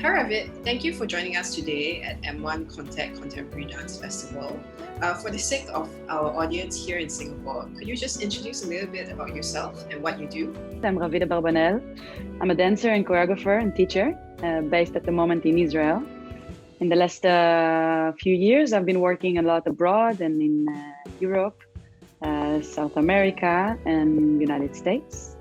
Hi Ravid, thank you for joining us today at M1 Contact Contemporary Dance Festival. For the sake of our audience here in Singapore, could you just introduce a little bit about yourself and what you do? I'm Ravid Abarbanel. I'm a dancer and choreographer and teacher based at the moment in Israel. In the last few years, I've been working a lot abroad and in Europe, South America, and United States.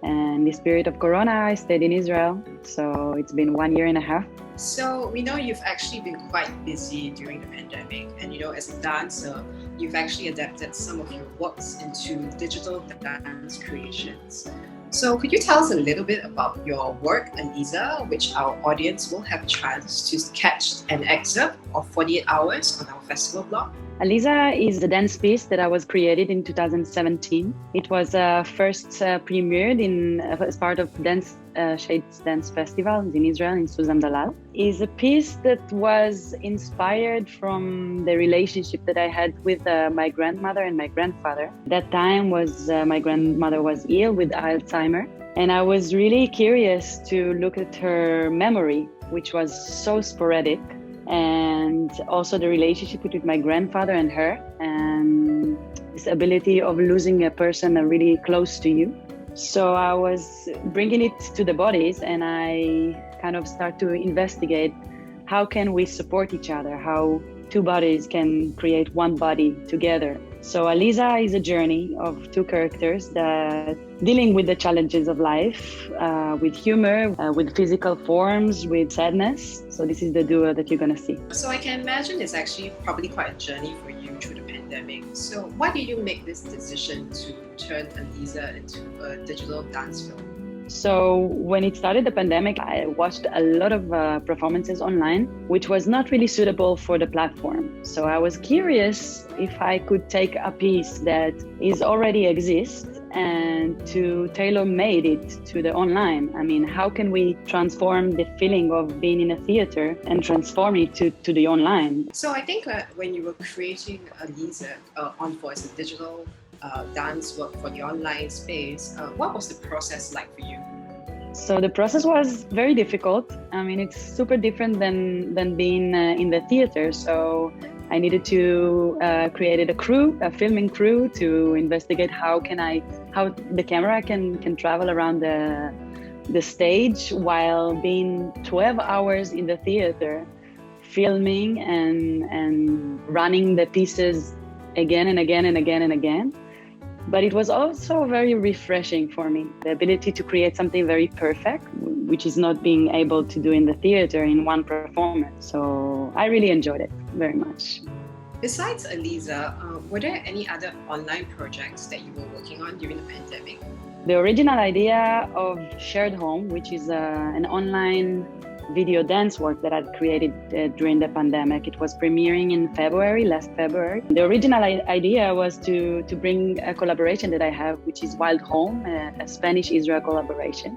And in the spirit of Corona, I stayed in Israel. So it's been 1 year and a half. So we know you've actually been quite busy during the pandemic, and as a dancer, you've actually adapted some of your works into digital dance creations. So could you tell us a little bit about your work, Aliza, which our audience will have a chance to catch an excerpt of 48 Hours on our festival blog? Aliza is a dance piece that I was created in 2017. It was first premiered as part of Shades Dance Festival in Israel, in Suzam Dalal. It's a piece that was inspired from the relationship that I had with my grandmother and my grandfather. That time was my grandmother was ill with Alzheimer, and I was really curious to look at her memory, which was so sporadic, and also the relationship between my grandfather and her, and this ability of losing a person really close to you. So I was bringing it to the bodies, and I kind of start to investigate how can we support each other, how two bodies can create one body together. So Aliza is a journey of two characters that dealing with the challenges of life, with humor, with physical forms, with sadness. So this is the duo that you're gonna see. So I can imagine it's actually probably quite a journey for you through the pandemic. So why did you make this decision to turn Aliza into a digital dance film? So when it started the pandemic, I watched a lot of performances online, which was not really suitable for the platform. So I was curious if I could take a piece that is already exists and to tailor-made it to the online. I mean, how can we transform the feeling of being in a theater and transform it to the online? So I think that when you were creating Aliza for as a digital dance work for the online space, what was the process like for you? So the process was very difficult. I mean, it's super different than being in the theater. So I needed to create a filming crew to investigate how the camera can travel around the stage while being 12 hours in the theater, filming and running the pieces again and again and again and again. But it was also very refreshing for me, the ability to create something very perfect, which is not being able to do in the theater in one performance. So I really enjoyed it very much. Besides Aliza, were there any other online projects that you were working on during the pandemic? The original idea of Shared Home, which is an online video dance work that I'd created during the pandemic. It was premiering in last February. The original idea was to bring a collaboration that I have, which is Wild Home, a Spanish-Israel collaboration.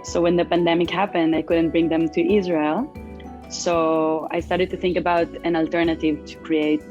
So when the pandemic happened, I couldn't bring them to Israel. So I started to think about an alternative to create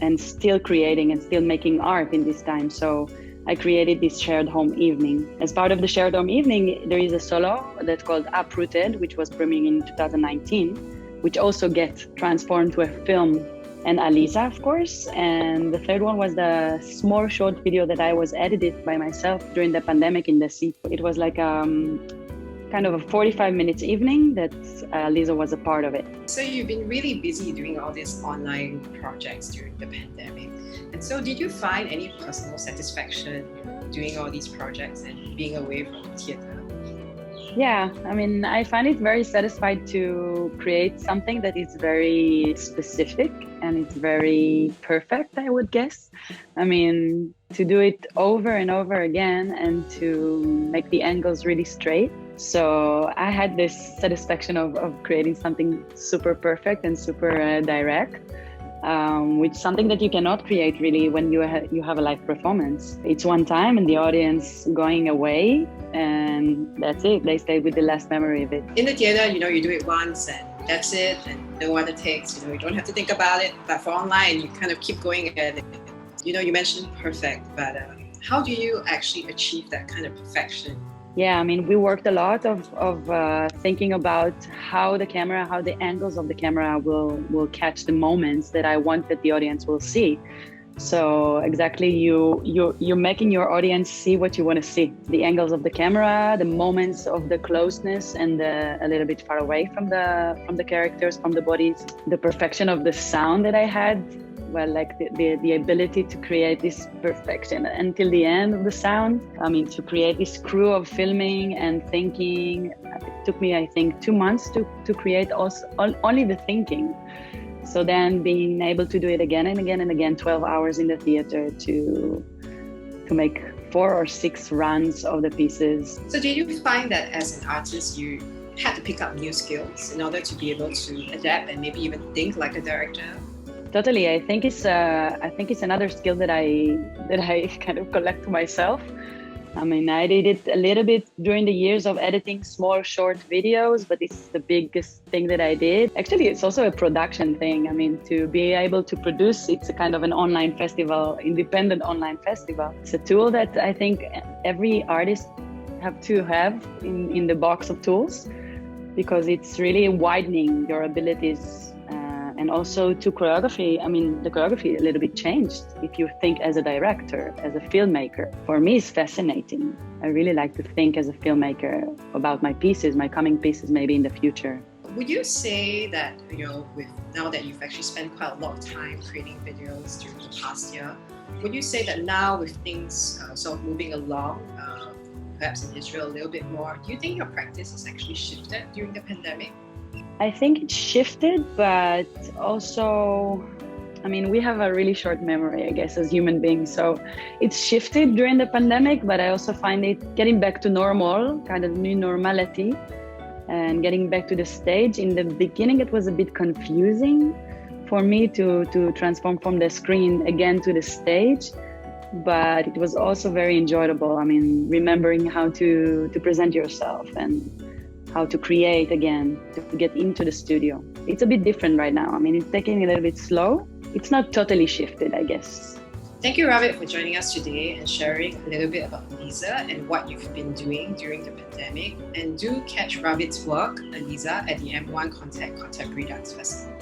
and still creating and still making art in this time. So I created this Shared Home evening. As part of the Shared Home evening, there is a solo that's called Uprooted, which was premiering in 2019, which also gets transformed to a film, and Aliza, of course. And the third one was the small short video that I was edited by myself during the pandemic in the sea. It was like kind of a 45 minutes evening that Aliza was a part of it. So you've been really busy doing all these online projects during the pandemic. And so did you find any personal satisfaction doing all these projects and being away from theater? Yeah, I mean, I find it very satisfied to create something that is very specific and it's very perfect, I would guess. I mean, to do it over and over again and to make the angles really straight. So I had this satisfaction of creating something super perfect and super direct, which is something that you cannot create really when you have a live performance. It's one time and the audience going away, and that's it. They stay with the last memory of it. In the theater, you do it once and that's it, and no other takes. You don't have to think about it. But for online, you kind of keep going at it. You mentioned perfect, but how do you actually achieve that kind of perfection Yeah, I mean, we worked a lot of thinking about how the camera, how the angles of the camera will catch the moments that I want that the audience will see. So exactly, you're making your audience see what you want to see: the angles of the camera, the moments of the closeness, and a little bit far away from the characters, from the bodies. The perfection of the sound that I had, well, like the ability to create this perfection until the end of the sound. I mean, to create this crew of filming and thinking, it took me, I think, 2 months to create also only the thinking. So then being able to do it again and again and again, 12 hours in the theater to make 4 or 6 runs of the pieces. So did you find that as an artist, you had to pick up new skills in order to be able to adapt and maybe even think like a director? Totally. I think it's another skill that I kind of collect to myself. I mean, I did it a little bit during the years of editing small, short videos, but it's the biggest thing that I did. Actually, it's also a production thing. I mean, to be able to produce, it's a kind of an online festival, independent online festival. It's a tool that I think every artist have to have in the box of tools, because it's really widening your abilities. And also to choreography, I mean, the choreography a little bit changed if you think as a director, as a filmmaker. For me, it's fascinating. I really like to think as a filmmaker about my pieces, my coming pieces, maybe in the future. Would you say that, with now that you've actually spent quite a lot of time creating videos during the past year, would you say that now with things sort of moving along, perhaps in Israel a little bit more, do you think your practice has actually shifted during the pandemic? I think it shifted, but also, I mean, we have a really short memory, I guess, as human beings. So it's shifted during the pandemic, but I also find it getting back to normal, kind of new normality, and getting back to the stage. In the beginning, it was a bit confusing for me to transform from the screen again to the stage, but it was also very enjoyable. I mean, remembering how to present yourself and how to create again, to get into the studio. It's a bit different right now. I mean, it's taking a little bit slow. It's not totally shifted, I guess. Thank you, Ravid, for joining us today and sharing a little bit about Aliza and what you've been doing during the pandemic. And do catch Ravid's work, Aliza, at the M1 Contemporary Dance Festival.